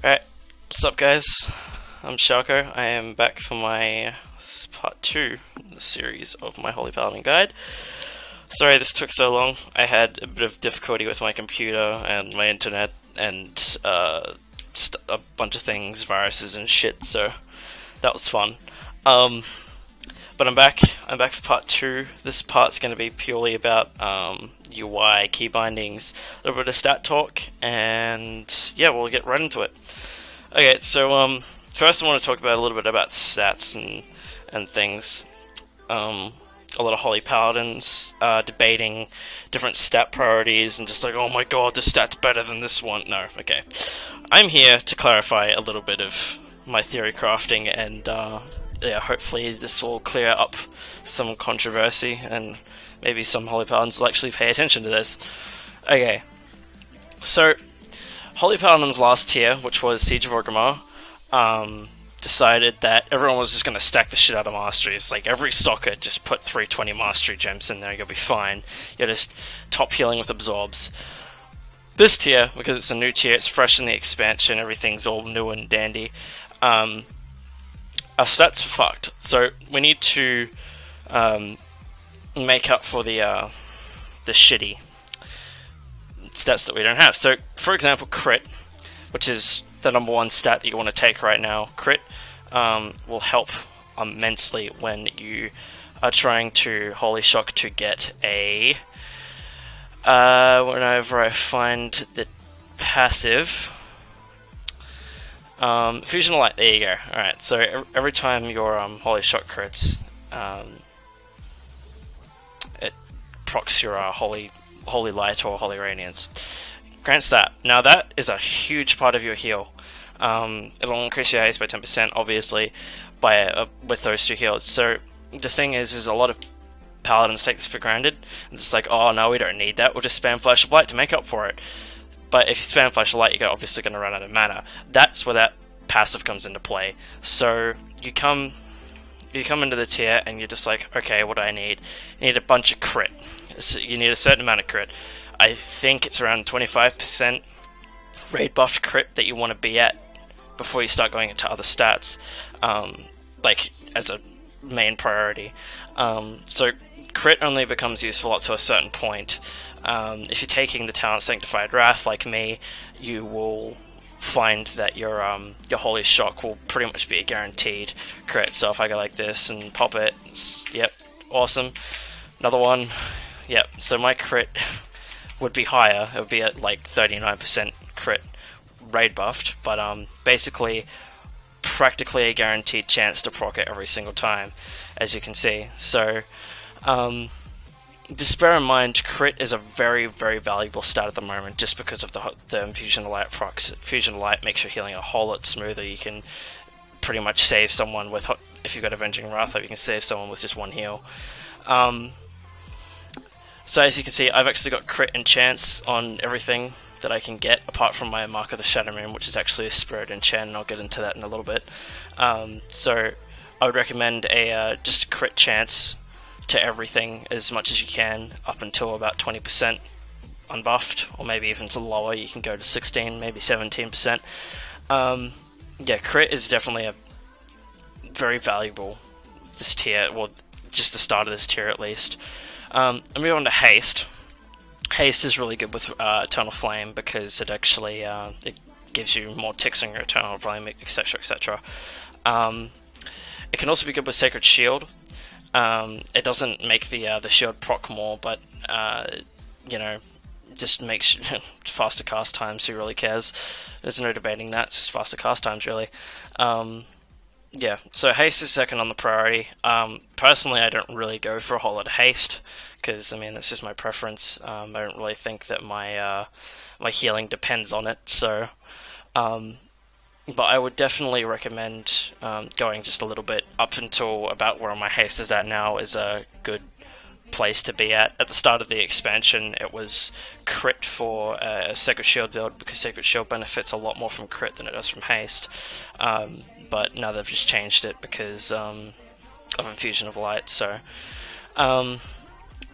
Alright, what's up guys? I'm Sharko. I am back for my part 2 of the series of my Holy Paladin guide. Sorry this took so long. I had a bit of difficulty with my computer and my internet and a bunch of things, viruses and shit, so that was fun. But I'm back for part 2. This part's going to be purely about UI, key bindings, a little bit of stat talk, and yeah, we'll get right into it. Okay, so first I want to talk about a little bit about stats and things. A lot of Holy Paladins debating different stat priorities and just like, oh my god, this stat's better than this one. No, okay. I'm here to clarify a little bit of my theory crafting and yeah, hopefully this will clear up some controversy and maybe some Holy Paladins will actually pay attention to this. Okay, so Holy Paladin's last tier, which was Siege of Orgrimmar, decided that everyone was just going to stack the shit out of masteries. Like every socket, just put 320 mastery gems in there, you'll be fine. You're just top healing with absorbs. This tier, because it's a new tier, it's fresh in the expansion, everything's all new and dandy. Our stats are fucked, so we need to make up for the shitty stats that we don't have. So, for example, crit, which is the #1 stat that you want to take right now. Crit will help immensely when you are trying to Holy Shock to get a... whenever I find the passive... Fusion of Light, there you go. Alright, so every time your Holy Shock crits, it procs your Holy Light or Holy Radiance. Grants that. Now that is a huge part of your heal. It'll increase your haste by 10%, obviously, with those two heals. So the thing is a lot of Paladins take this for granted. It's just like, oh no, we don't need that, we'll just spam Flash of Light to make up for it. But if you spam Flash of Light, you're obviously going to run out of mana. That's where that passive comes into play. So you come into the tier and you're just like, okay, what do I need? You need a bunch of crit. So you need a certain amount of crit. I think it's around 25% raid buffed crit that you want to be at before you start going into other stats, like as a main priority. So crit only becomes useful up to a certain point. If you're taking the talent Sanctified Wrath like me, you will find that your Holy Shock will pretty much be a guaranteed crit. So if I go like this and pop it, yep, awesome. Another one, yep. So my crit would be higher. It would be at like 39% crit raid buffed, but basically practically a guaranteed chance to proc it every single time, as you can see. So just bear in mind, crit is a very, very valuable stat at the moment, just because of the Fusion of Light procs. Fusion of Light makes your healing a whole lot smoother. You can pretty much save someone with, if you've got Avenging Wrath, you can save someone with just one heal. So as you can see, I've actually got crit and chance on everything that I can get, apart from my Mark of the Shadow Moon, which is actually a Spirit enchant, and I'll get into that in a little bit. So I would recommend just a crit chance to everything as much as you can, up until about 20% unbuffed, or maybe even to lower. You can go to 16, maybe 17%. Yeah, crit is definitely a very valuable this tier, well, just the start of this tier at least. And move on to haste. Haste is really good with Eternal Flame because it actually it gives you more ticks on your Eternal Flame, etc., etc. It can also be good with Sacred Shield. It doesn't make the shield proc more, but you know, just makes faster cast times. Who really cares? There's no debating that. It's just faster cast times, really. Yeah, so haste is second on the priority. Personally, I don't really go for a whole lot of haste because, I mean, that's just my preference. I don't really think that my my healing depends on it. So, but I would definitely recommend going just a little bit up until about where my haste is at now is a good place to be at. At the start of the expansion, it was crit for a Sacred Shield build because Sacred Shield benefits a lot more from crit than it does from haste. But now they've just changed it because of Infusion of Light. So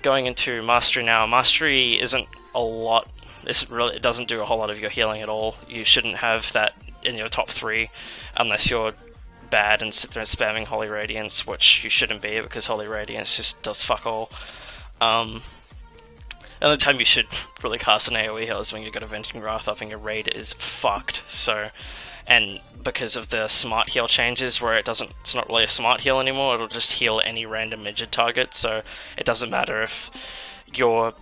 going into Mastery now, Mastery isn't a lot. It doesn't do a whole lot of your healing at all. You shouldn't have that in your top 3, unless you're bad and sit there and spamming Holy Radiance, which you shouldn't be, because Holy Radiance just does fuck all. The only time you should really cast an AoE heal is when you've got Avenging Wrath up and your raid is fucked. So, and because of the smart heal changes, where it's not really a smart heal anymore, it'll just heal any random midget target, so it doesn't matter if your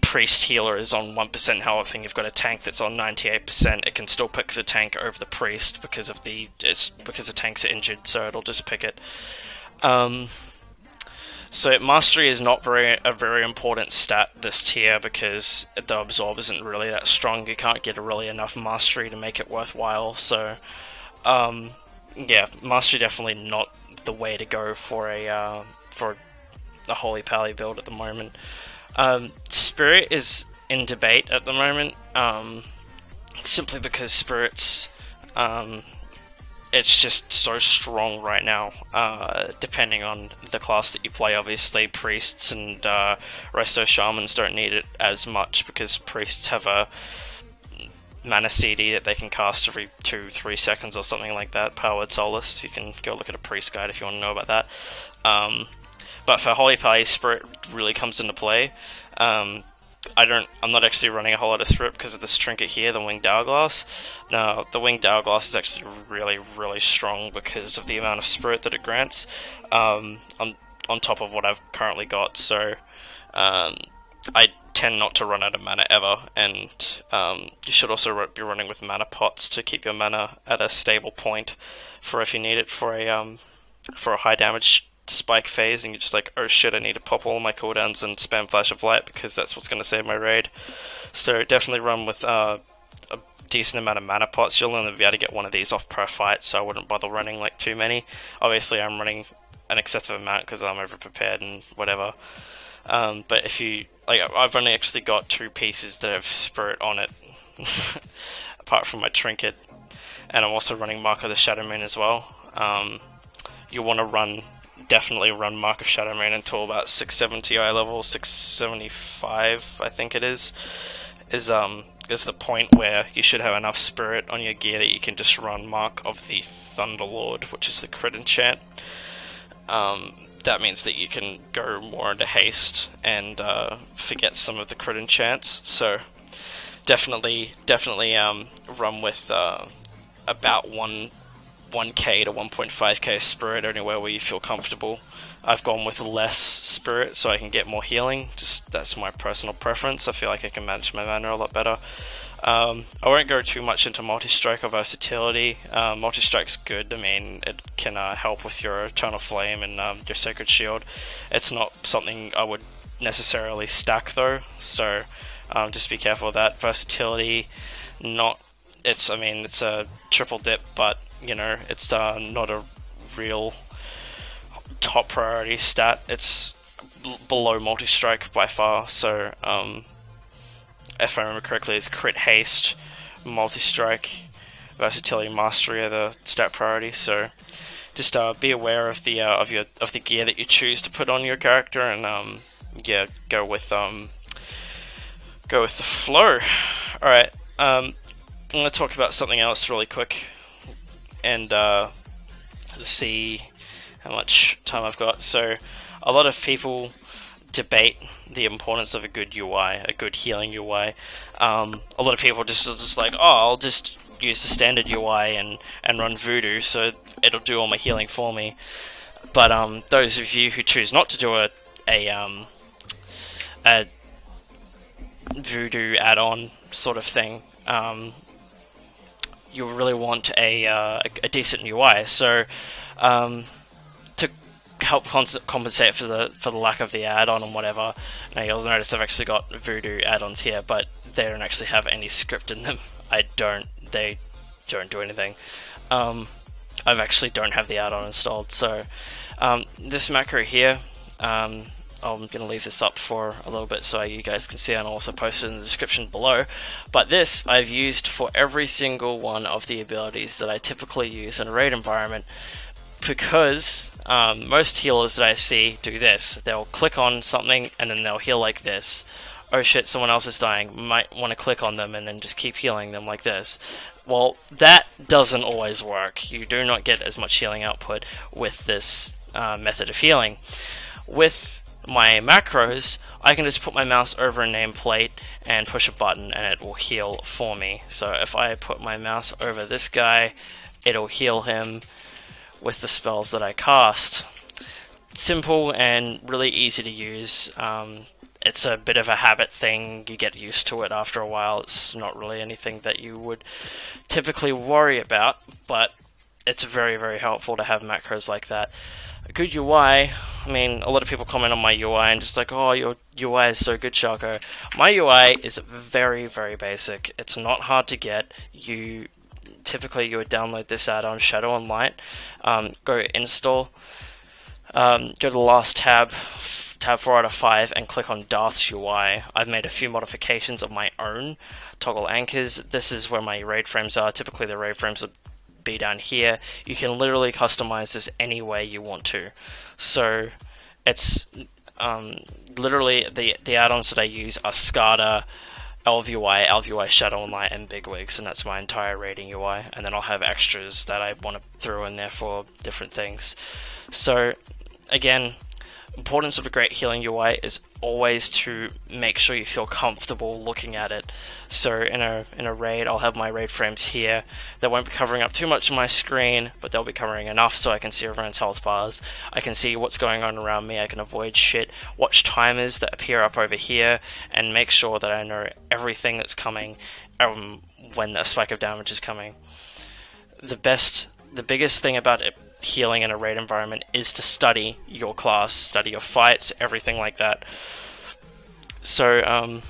priest healer is on 1% health and you've got a tank that's on 98%, it can still pick the tank over the priest because the tanks are injured, so it'll just pick it. So Mastery is not a very important stat this tier, because the Absorb isn't really that strong. You can't get really enough Mastery to make it worthwhile, so yeah, Mastery definitely not the way to go for a Holy Pally build at the moment. Spirit is in debate at the moment, simply because Spirit's it's just so strong right now, depending on the class that you play. Obviously, Priests and Resto Shamans don't need it as much, because Priests have a mana CD that they can cast every 2-3 seconds or something like that, Powered Solace. You can go look at a Priest guide if you want to know about that. But for Holy Pally, Spirit really comes into play. I'm not actually running a whole lot of Spirit because of this trinket here, the Winged Hourglass. Now, the Winged Hourglass is actually really, really strong because of the amount of Spirit that it grants, on top of what I've currently got, so I tend not to run out of mana ever, and you should also be running with mana pots to keep your mana at a stable point for if you need it for a high damage spike phase, and you're just like, oh shit, I need to pop all my cooldowns and spam Flash of Light because that's what's going to save my raid. So definitely run with a decent amount of mana pots. You'll only be able to get one of these off per fight, so I wouldn't bother running like too many. Obviously I'm running an excessive amount because I'm over prepared and whatever. But if you, like, I've only actually got 2 pieces that have Spirit on it, apart from my trinket, and I'm also running Mark of the Shadow Moon as well. You want to definitely run Mark of Shadow Moon until about 670 eye level, 675 I think it is the point where you should have enough Spirit on your gear that you can just run Mark of the Thunderlord, which is the crit enchant. That means that you can go more into haste and forget some of the crit enchants, so definitely run with about 1k to 1.5k Spirit anywhere where you feel comfortable. I've gone with less Spirit so I can get more healing, just that's my personal preference. I feel like I can manage my mana a lot better. I won't go too much into multi-strike or versatility. Multi-strike's good. I mean, it can help with your Eternal Flame and your Sacred Shield. It's not something I would necessarily stack though, so just be careful of that. Versatility, it's a triple dip, but you know, it's not a real top priority stat. It's below multi-strike by far, so if I remember correctly, it's crit haste, multi-strike, versatility, mastery are the stat priority. So just be aware of the gear that you choose to put on your character, and yeah, go with the flow. All right, I'm gonna talk about something else really quick, and see how much time I've got. So a lot of people debate the importance of a good UI, a good healing UI. A lot of people just like, oh, I'll just use the standard UI and run Voodoo, so it'll do all my healing for me. But those of you who choose not to do a Voodoo add-on sort of thing, you really want a decent UI. So to help compensate for the lack of the add-on and whatever, now you'll notice I've actually got Voodoo add-ons here, but they don't actually have any script in them. They don't do anything. I've actually don't have the add-on installed. So this macro here, I'm going to leave this up for a little bit so you guys can see, and I'll also post it in the description below. But this I've used for every single one of the abilities that I typically use in a raid environment, because most healers that I see do this. They'll click on something and then they'll heal like this, oh shit, someone else is dying, might want to click on them and then just keep healing them like this. Well, that doesn't always work. You do not get as much healing output with this method of healing. With my macros, I can just put my mouse over a nameplate and push a button and it will heal for me. So if I put my mouse over this guy, it'll heal him with the spells that I cast. Simple and really easy to use. It's a bit of a habit thing, you get used to it after a while. It's not really anything that you would typically worry about, but it's very, very helpful to have macros like that. A good UI, I mean, a lot of people comment on my UI and just like, oh, your UI is so good, Sharko. My UI is very, very basic. It's not hard to get. Typically you would download this add-on, Shadow and Light, go install, go to the last tab 4 out of 5, and click on Darth's UI. I've made a few modifications of my own. Toggle anchors, this is where my raid frames are. Typically the raid frames would be down here. You can literally customize this any way you want to. So it's literally the add-ons that I use are Skada, Elvui, Shadow and Light, and Bigwigs, and that's my entire raiding UI. And then I'll have extras that I want to throw in there for different things. So again, importance of a great healing UI is always to make sure you feel comfortable looking at it. So in a raid, I'll have my raid frames here. They won't be covering up too much of my screen, but they'll be covering enough so I can see everyone's health bars. I can see what's going on around me. I can avoid shit. Watch timers that appear up over here and make sure that I know everything that's coming when a spike of damage is coming. The biggest thing about it healing in a raid environment is to study your class, study your fights, everything like that. So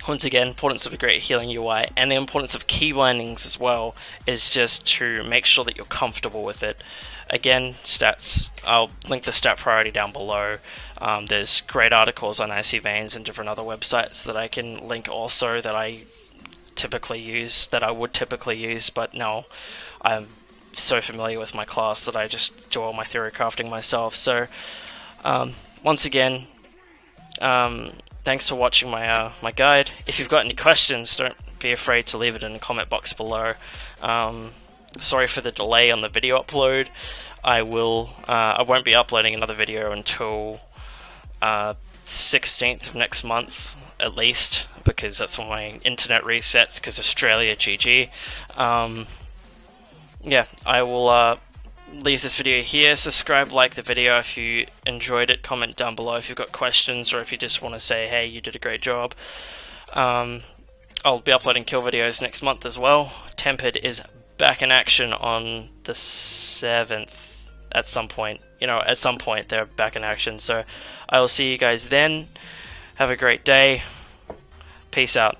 once again, importance of a great healing UI, and the importance of key bindings as well is just to make sure that you're comfortable with it. Again, stats, I'll link the stat priority down below. There's great articles on Icy Veins and different other websites that I can link also that I would typically use, but no, I'm so familiar with my class that I just do all my theory crafting myself. So once again, thanks for watching my my guide. If you've got any questions, don't be afraid to leave it in the comment box below. Sorry for the delay on the video upload. I won't be uploading another video until 16th of next month at least, because that's when my internet resets, because Australia GG. Yeah, I will leave this video here. Subscribe, like the video if you enjoyed it, comment down below if you've got questions, or if you just want to say, hey, you did a great job. I'll be uploading kill videos next month as well. Tempered is back in action on the 7th at some point. At some point they're back in action, so I will see you guys then. Have a great day. Peace out.